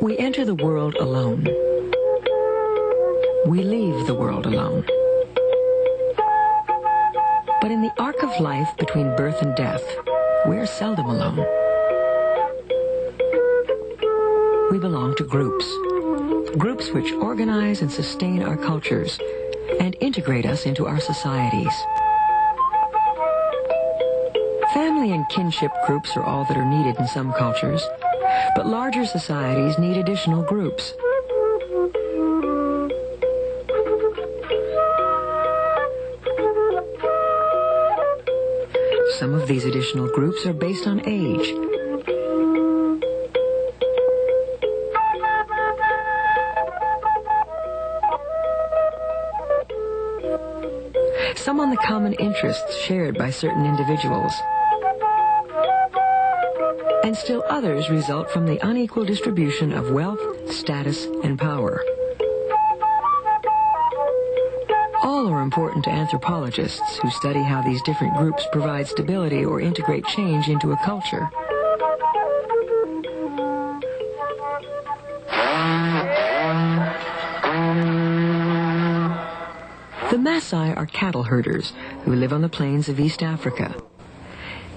We enter the world alone. We leave the world alone. But in the arc of life between birth and death, we're seldom alone. We belong to groups. Groups which organize and sustain our cultures and integrate us into our societies. Family and kinship groups are all that are needed in some cultures, but larger societies need additional groups. Some of these additional groups are based on age. Some on the common interests shared by certain individuals. And still others result from the unequal distribution of wealth, status, and power. All are important to anthropologists who study how these different groups provide stability or integrate change into a culture. The Maasai are cattle herders who live on the plains of East Africa.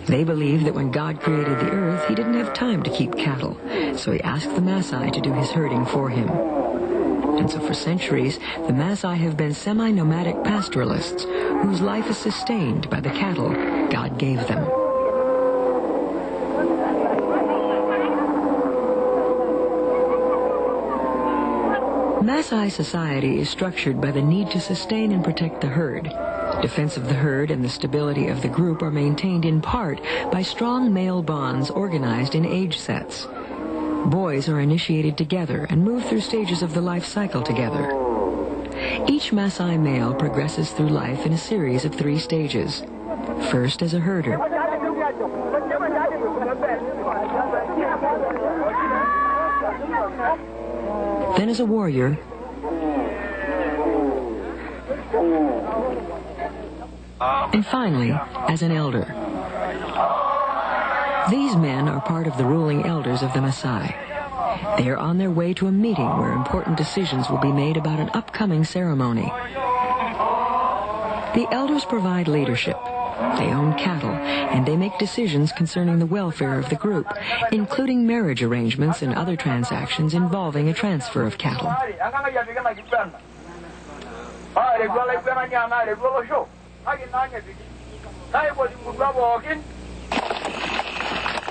They believe that when God created the earth, he didn't have time to keep cattle, so he asked the Maasai to do his herding for him. And so for centuries, the Maasai have been semi-nomadic pastoralists whose life is sustained by the cattle God gave them. Maasai society is structured by the need to sustain and protect the herd. Defense of the herd and the stability of the group are maintained in part by strong male bonds organized in age sets. Boys are initiated together and move through stages of the life cycle together. Each Maasai male progresses through life in a series of 3 stages. First as a herder. Then as a warrior. And finally, as an elder. These men are part of the ruling elders of the Maasai. They are on their way to a meeting where important decisions will be made about an upcoming ceremony. The elders provide leadership. They own cattle, and they make decisions concerning the welfare of the group, including marriage arrangements and other transactions involving a transfer of cattle.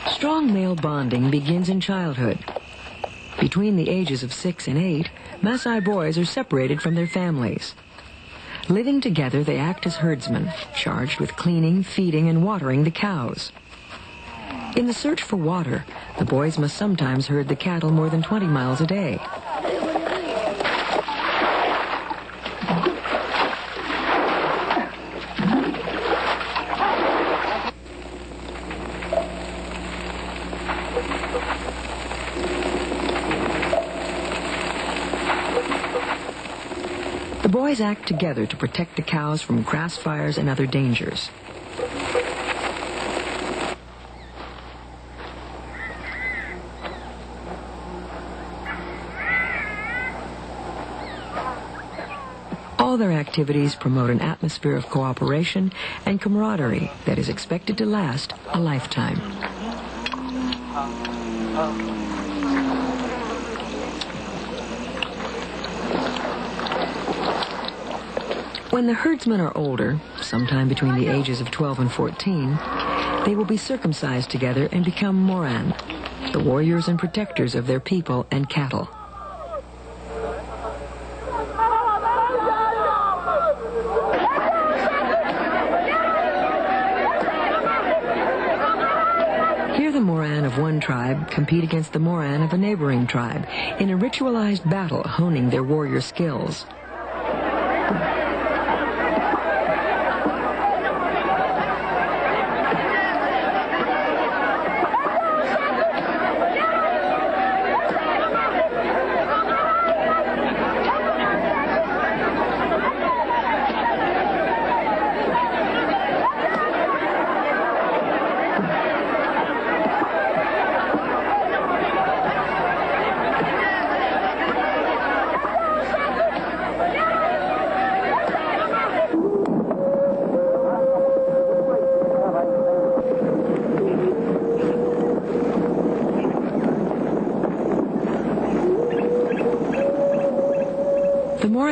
Strong male bonding begins in childhood. Between the ages of 6 and 8, Maasai boys are separated from their families. Living together, they act as herdsmen, charged with cleaning, feeding, and watering the cows. In the search for water, the boys must sometimes herd the cattle more than 20 miles a day. The boys act together to protect the cows from grass fires and other dangers. All their activities promote an atmosphere of cooperation and camaraderie that is expected to last a lifetime. When the herdsmen are older, sometime between the ages of 12 and 14, they will be circumcised together and become Moran, the warriors and protectors of their people and cattle. Here the Moran of one tribe compete against the Moran of a neighboring tribe in a ritualized battle, honing their warrior skills.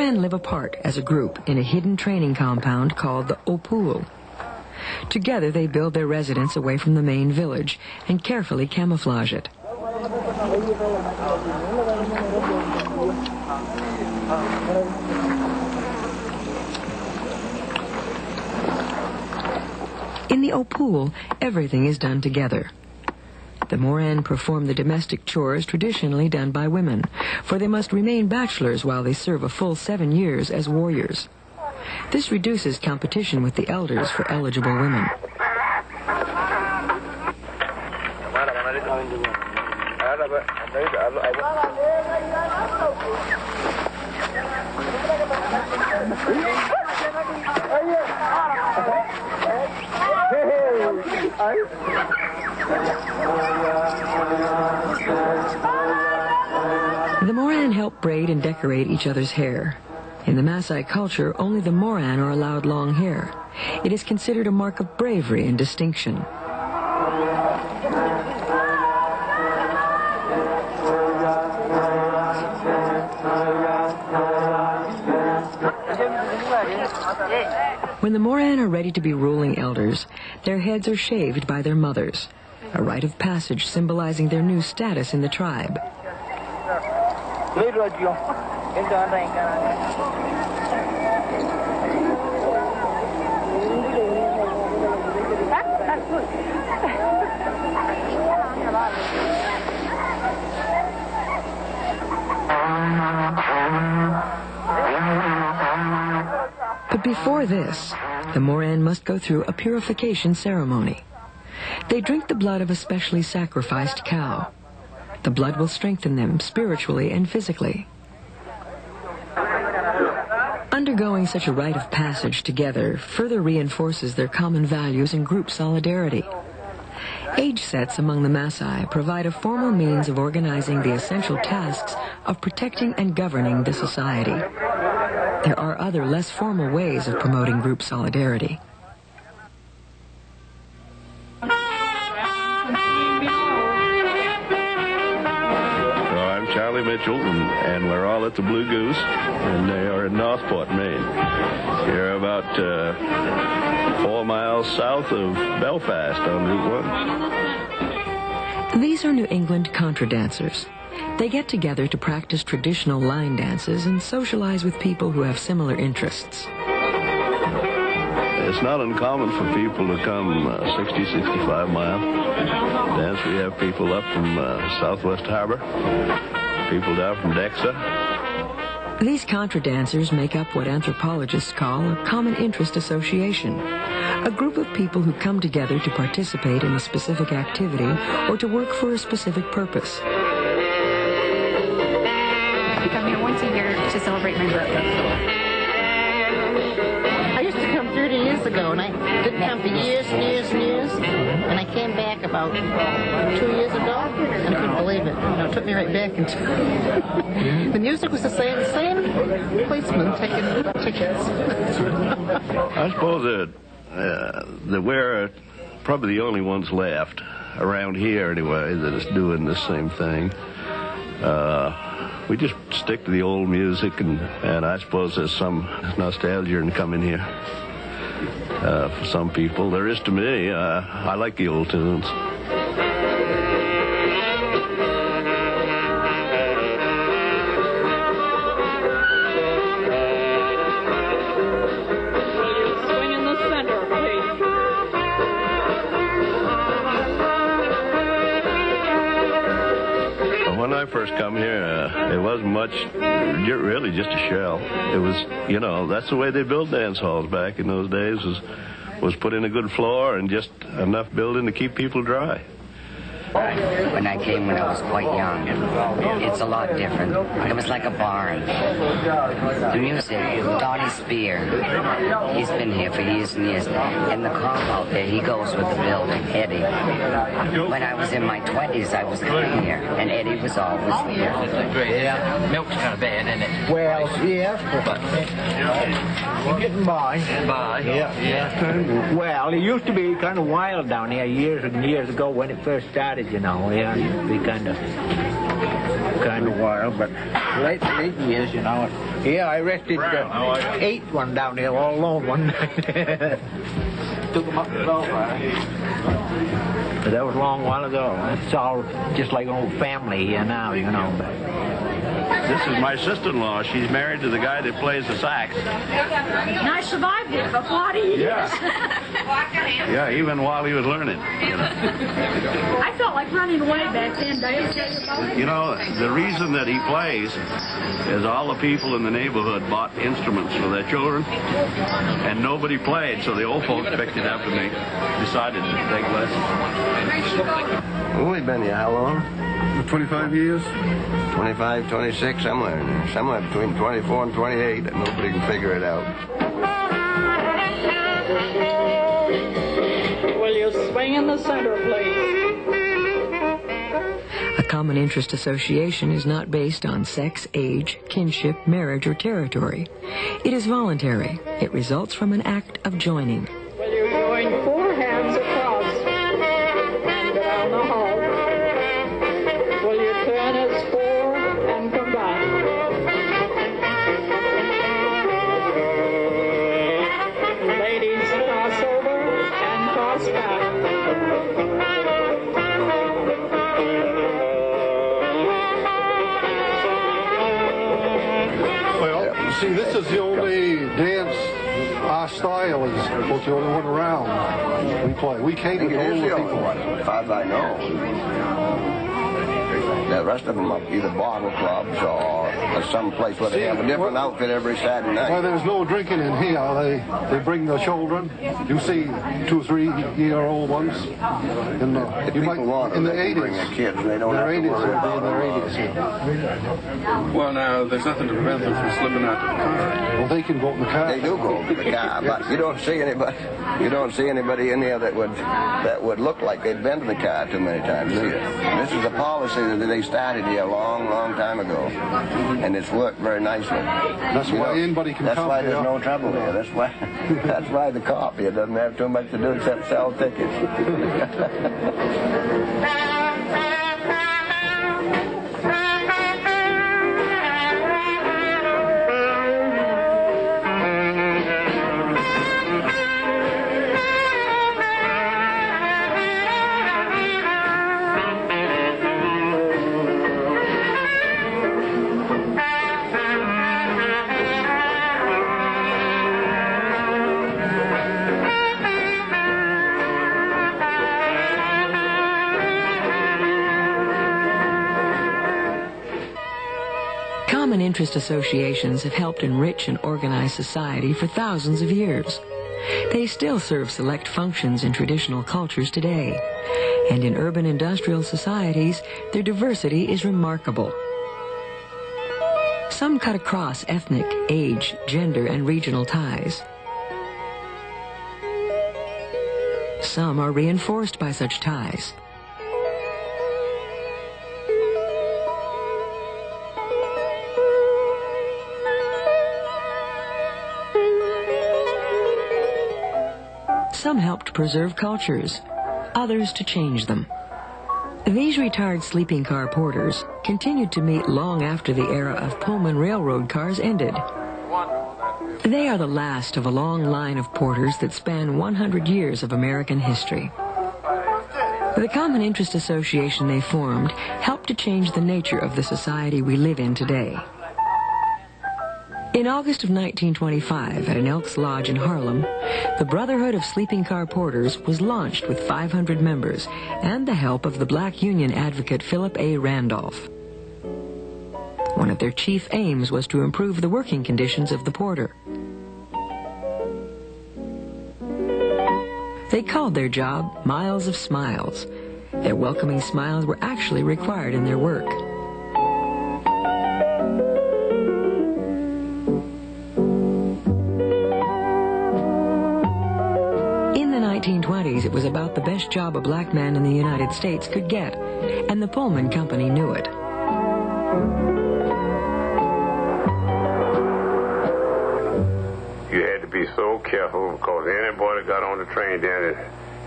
Moran live apart as a group in a hidden training compound called the Opool. Together they build their residence away from the main village and carefully camouflage it. In the Opool, everything is done together. The Moran perform the domestic chores traditionally done by women, for they must remain bachelors while they serve a full 7 years as warriors. This reduces competition with the elders for eligible women. The Moran help braid and decorate each other's hair. In the Maasai culture, only the Moran are allowed long hair. It is considered a mark of bravery and distinction. When the Moran are ready to be ruling elders, their heads are shaved by their mothers, a rite of passage symbolizing their new status in the tribe. But before this, the Moran must go through a purification ceremony. They drink the blood of a specially sacrificed cow. The blood will strengthen them spiritually and physically. Undergoing such a rite of passage together further reinforces their common values and group solidarity. Age sets among the Maasai provide a formal means of organizing the essential tasks of protecting and governing the society. There are other less formal ways of promoting group solidarity. Charlie Mitchell, and we're all at the Blue Goose, and they are in Northport, Maine. Here about 4 miles south of Belfast on Route 1. These are New England contra dancers. They get together to practice traditional line dances and socialize with people who have similar interests. It's not uncommon for people to come 60, 65 miles. Dance. We have people up from Southwest Harbor. People down from Dexa. These contra dancers make up what anthropologists call a common interest association, a group of people who come together to participate in a specific activity or to work for a specific purpose. I come here once a year to celebrate my birthday. I used to come 30 years ago, and I didn't come for years and years and years. And I came back about 2 years ago, and I couldn't believe it. It took me right back into the music was the same policeman taking tickets. I suppose that we're probably the only ones left around here anyway that is doing the same thing. We just stick to the old music, and I suppose there's some nostalgia in coming here. For some people, there is to me. I like the old tunes. Swing in the center, please. When I first come here, it wasn't much, really just a shell. It was, that's the way they built dance halls back in those days, was put in a good floor and just enough building to keep people dry. When I came when I was quite young, it's a lot different. It was like a barn. The music, Donnie Spear, he's been here for years and years. And the cop out there, he goes with the building, Eddie. When I was in my 20s, I was coming here, and Eddie was always here. Yeah, milk's kind of bad, isn't it? Well, yes, but you're getting by. Yeah. Well, it used to be kind of wild down here years and years ago when it first started, Yeah, it used to be kind of wild, but lately years, Yeah, I arrested 8 one down there all alone one night. Took them up the Belfast. But that was a long while ago. It's all just like an old family here now, you know. This is my sister-in-law. She's married to the guy that plays the sax. And I survived it for 40 years. Yeah, even while he was learning. I felt like running away back then, Dave. You know, the reason that he plays is all the people in the neighborhood bought instruments for their children, and nobody played, so the old folks picked it up and they decided to take lessons. Well, we've been here how long? 25 years? 25, 26, somewhere in there. Somewhere between 24 and 28, and nobody can figure it out. Will you swing in the center, please? A common interest association is not based on sex, age, kinship, marriage, or territory. It is voluntary. It results from an act of joining. Will you join 4 hands across and down the hall? Will you turn as 4 and come back? Ladies, cross over and cross back. Well, see, this is the only dance. Our style is what's the only one around. We play. We I cater think to it is older the only people. one, as far as I know. The rest of them are either bottle clubs or some place where they have a different outfit every Saturday Well, night. there's no drinking in here. They bring the children. You see 2 or 3-year-old ones. In If people want in them, the they can 80s. bring their kids. They don't Their have to 80s, worry they'll about be in their 80s here. Well, now, there's nothing to prevent them from slipping out to the car. Well, they can go in the car. They do go to the car, but you don't see anybody. You don't see anybody in here that would look like they'd been to the car too many times. Do you? This is a policy that they started here a long time ago, and it's worked very nicely. That's why anybody can That's come why here. there's no trouble here. That's why the cop here doesn't have too much to do except sell tickets. Common interest associations have helped enrich and organize society for thousands of years. They still serve select functions in traditional cultures today. And in urban industrial societies, their diversity is remarkable. Some cut across ethnic, age, gender, and regional ties. Some are reinforced by such ties. Some helped preserve cultures, others to change them. These retired sleeping car porters continued to meet long after the era of Pullman railroad cars ended. They are the last of a long line of porters that span 100 years of American history. The Common Interest Association they formed helped to change the nature of the society we live in today. In August of 1925, at an Elks Lodge in Harlem, the Brotherhood of Sleeping Car Porters was launched with 500 members and the help of the black union advocate Philip A. Randolph. One of their chief aims was to improve the working conditions of the porter. They called their job Miles of Smiles. Their welcoming smiles were actually required in their work. In the 1920s, it was about the best job a black man in the United States could get, and the Pullman Company knew it. You had to be so careful because any boy that got on the train then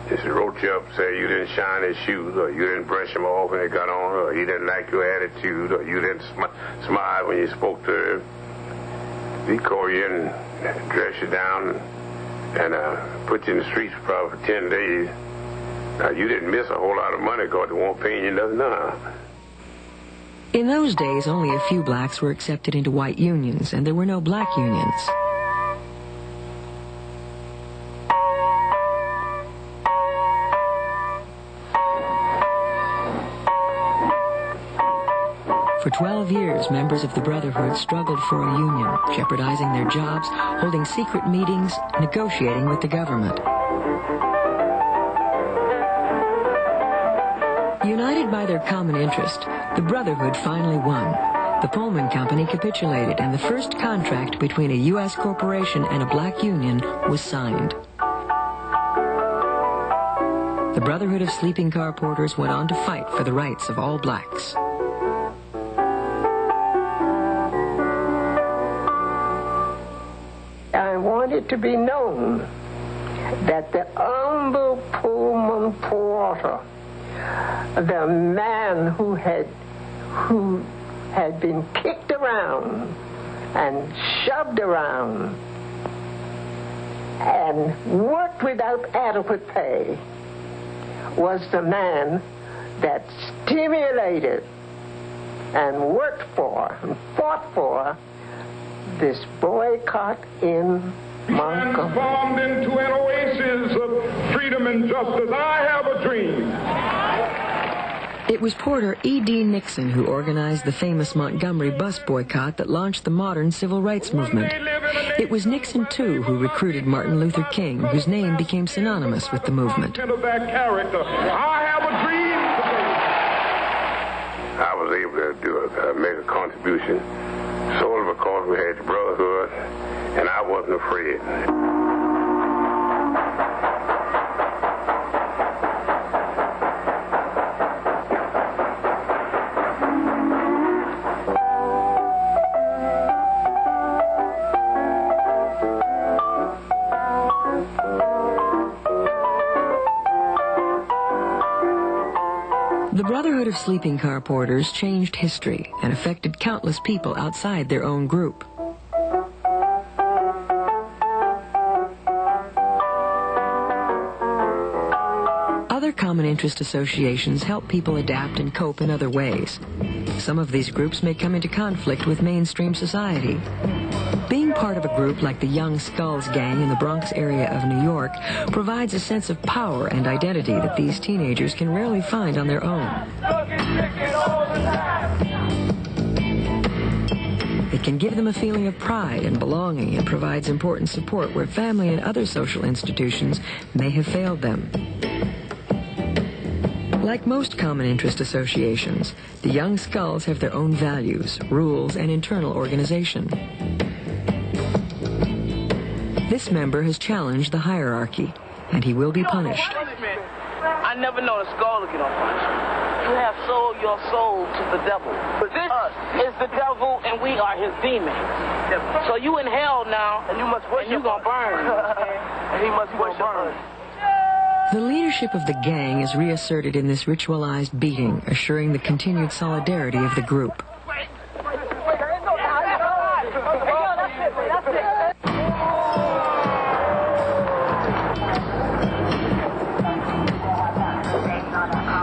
just wrote you up, say you didn't shine his shoes, or you didn't brush him off when he got on, or he didn't like your attitude, or you didn't smile when you spoke to him. He call you in and dress you down and put you in the streets probably for 10 days. Now, you didn't miss a whole lot of money because they won't pay you nothing now. In those days, only a few blacks were accepted into white unions, and there were no black unions. For 12 years, members of the Brotherhood struggled for a union, jeopardizing their jobs, holding secret meetings, negotiating with the government. United by their common interest, the Brotherhood finally won. The Pullman Company capitulated, and the first contract between a U.S. corporation and a black union was signed. The Brotherhood of Sleeping Car Porters went on to fight for the rights of all blacks. I want it to be known that the humble Pullman porter, the man who had been kicked around and shoved around and worked without adequate pay, was the man that stimulated and worked for and fought for this boycott in Montgomery. Transformed into an oasis of freedom and justice. I have a dream. It was Porter E.D. Nixon who organized the famous Montgomery bus boycott that launched the modern civil rights movement. It was Nixon, too, who recruited Martin Luther King, whose name became synonymous with the movement. I have a dream. I was able to make a contribution solely because we had the Brotherhood, and I wasn't afraid. The Brotherhood of Sleeping Car Porters changed history and affected countless people outside their own group. Other common interest associations help people adapt and cope in other ways. Some of these groups may come into conflict with mainstream society. Being part of a group like the Young Skulls gang in the Bronx area of New York provides a sense of power and identity that these teenagers can rarely find on their own. It can give them a feeling of pride and belonging and provides important support where family and other social institutions may have failed them. Like most common interest associations, the Young Skulls have their own values, rules, and internal organization. This member has challenged the hierarchy, and he will be punished. I never known a skull to get on punishment. You have sold your soul to the devil. This is the devil, and we are his demons. So you in hell now, and you must worship, and you gonna burn. And he must worship us. The leadership of the gang is reasserted in this ritualized beating, assuring the continued solidarity of the group.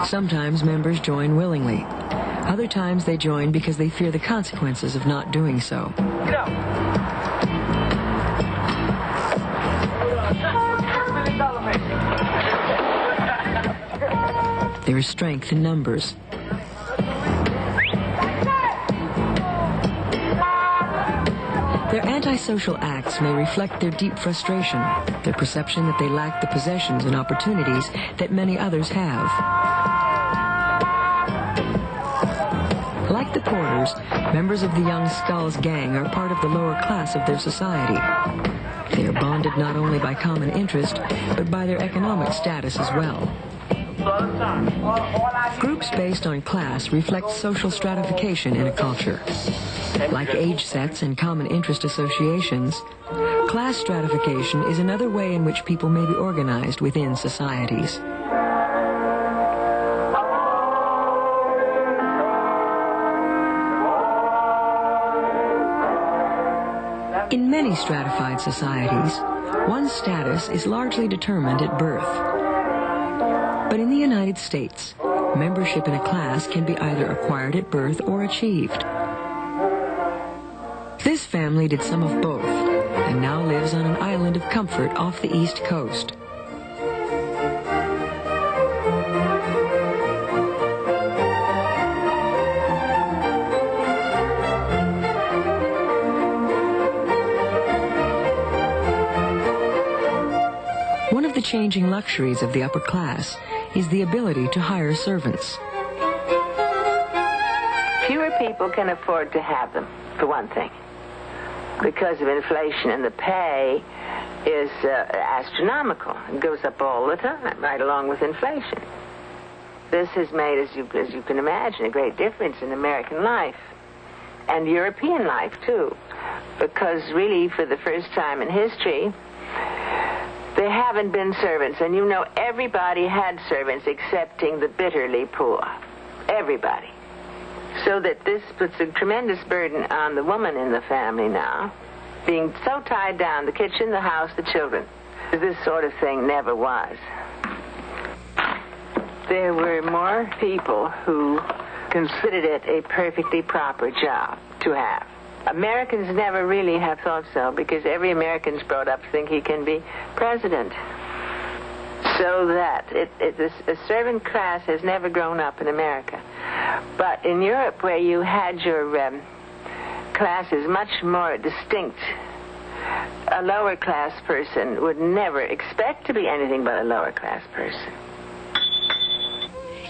Sometimes members join willingly. Other times they join because they fear the consequences of not doing so. There is strength in numbers. Their antisocial acts may reflect their deep frustration, their perception that they lack the possessions and opportunities that many others have. Like the Porters, members of the Young Skulls gang are part of the lower class of their society. They are bonded not only by common interest, but by their economic status as well. Groups based on class reflect social stratification in a culture. Like age sets and common interest associations, class stratification is another way in which people may be organized within societies. In many stratified societies, one's status is largely determined at birth. But in the United States, membership in a class can be either acquired at birth or achieved. This family did some of both, and now lives on an island of comfort off the East Coast. One of the changing luxuries of the upper class is the ability to hire servants. Fewer people can afford to have them, for one thing, because of inflation, and the pay is astronomical. It goes up all the time, right along with inflation. This has made, as you can imagine, a great difference in American life and European life, too, because really, for the first time in history, there haven't been servants, and you know everybody had servants excepting the bitterly poor. Everybody. So that this puts a tremendous burden on the woman in the family now, being so tied down, the kitchen, the house, the children. This sort of thing never was. There were more people who considered it a perfectly proper job to have. Americans never really have thought so, because every American's brought up to think he can be president. So that a servant class has never grown up in America. But in Europe, where you had your classes much more distinct, a lower class person would never expect to be anything but a lower class person.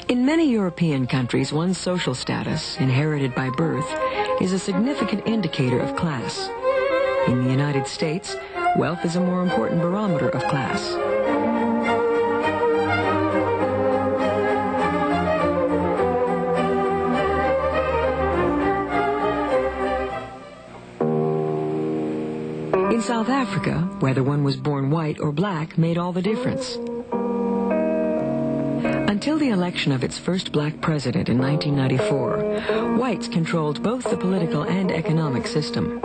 In many European countries, one's social status, inherited by birth, is a significant indicator of class. In the United States, wealth is a more important barometer of class. In South Africa, whether one was born white or black made all the difference. Until the election of its first black president in 1994, whites controlled both the political and economic system.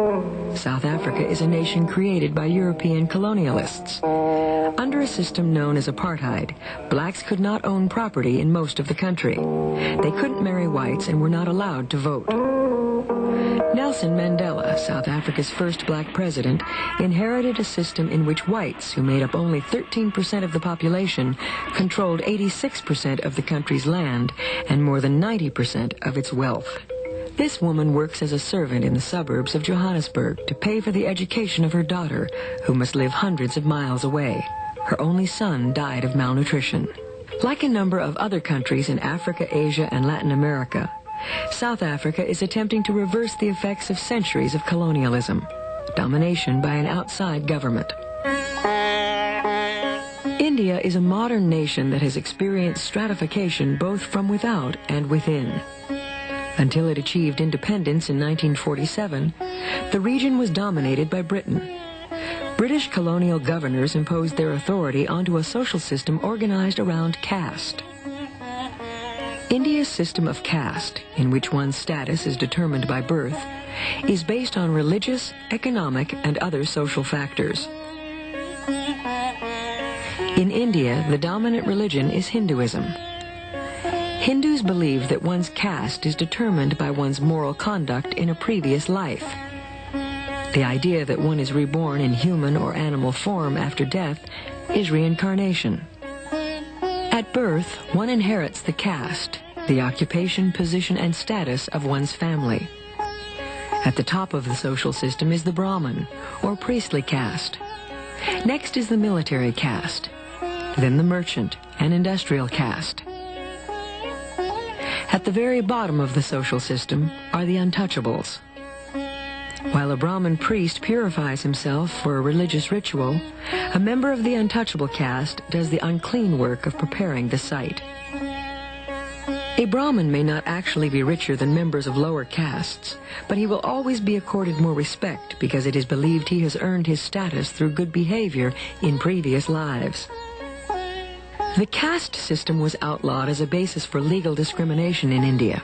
South Africa is a nation created by European colonialists. Under a system known as apartheid, blacks could not own property in most of the country. They couldn't marry whites and were not allowed to vote. Nelson Mandela, South Africa's first black president, inherited a system in which whites, who made up only 13% of the population, controlled 86% of the country's land and more than 90% of its wealth. This woman works as a servant in the suburbs of Johannesburg to pay for the education of her daughter, who must live hundreds of miles away. Her only son died of malnutrition. Like a number of other countries in Africa, Asia, and Latin America, South Africa is attempting to reverse the effects of centuries of colonialism, domination by an outside government. India is a modern nation that has experienced stratification both from without and within. Until it achieved independence in 1947, the region was dominated by Britain. British colonial governors imposed their authority onto a social system organized around caste. India's system of caste, in which one's status is determined by birth, is based on religious, economic, and other social factors. In India, the dominant religion is Hinduism. Hindus believe that one's caste is determined by one's moral conduct in a previous life. The idea that one is reborn in human or animal form after death is reincarnation. At birth, one inherits the caste, the occupation, position, and status of one's family. At the top of the social system is the Brahmin, or priestly caste. Next is the military caste, then the merchant and industrial caste. At the very bottom of the social system are the untouchables. While a Brahmin priest purifies himself for a religious ritual, a member of the untouchable caste does the unclean work of preparing the site. A Brahmin may not actually be richer than members of lower castes, but he will always be accorded more respect because it is believed he has earned his status through good behavior in previous lives. The caste system was outlawed as a basis for legal discrimination in India,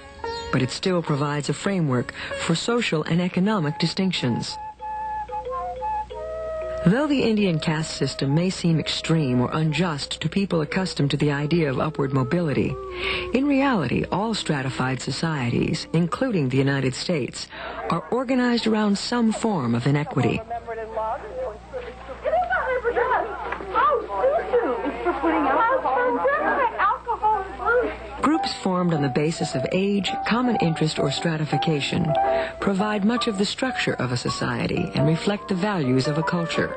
but it still provides a framework for social and economic distinctions. Though the Indian caste system may seem extreme or unjust to people accustomed to the idea of upward mobility, in reality, all stratified societies, including the United States, are organized around some form of inequity. Groups formed on the basis of age, common interest, or stratification provide much of the structure of a society and reflect the values of a culture.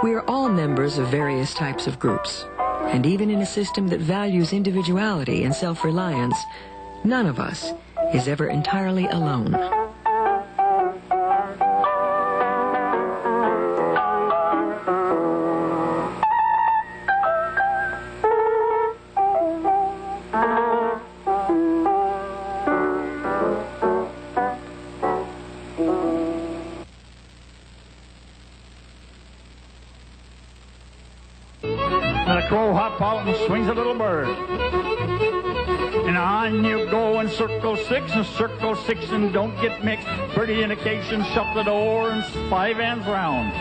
We are all members of various types of groups, and even in a system that values individuality and self-reliance, none of us is ever entirely alone. And a crow hop out and swings a little bird. And on you go in circle 6 and don't get mixed. Pretty indication, shut the door and 5 hands round.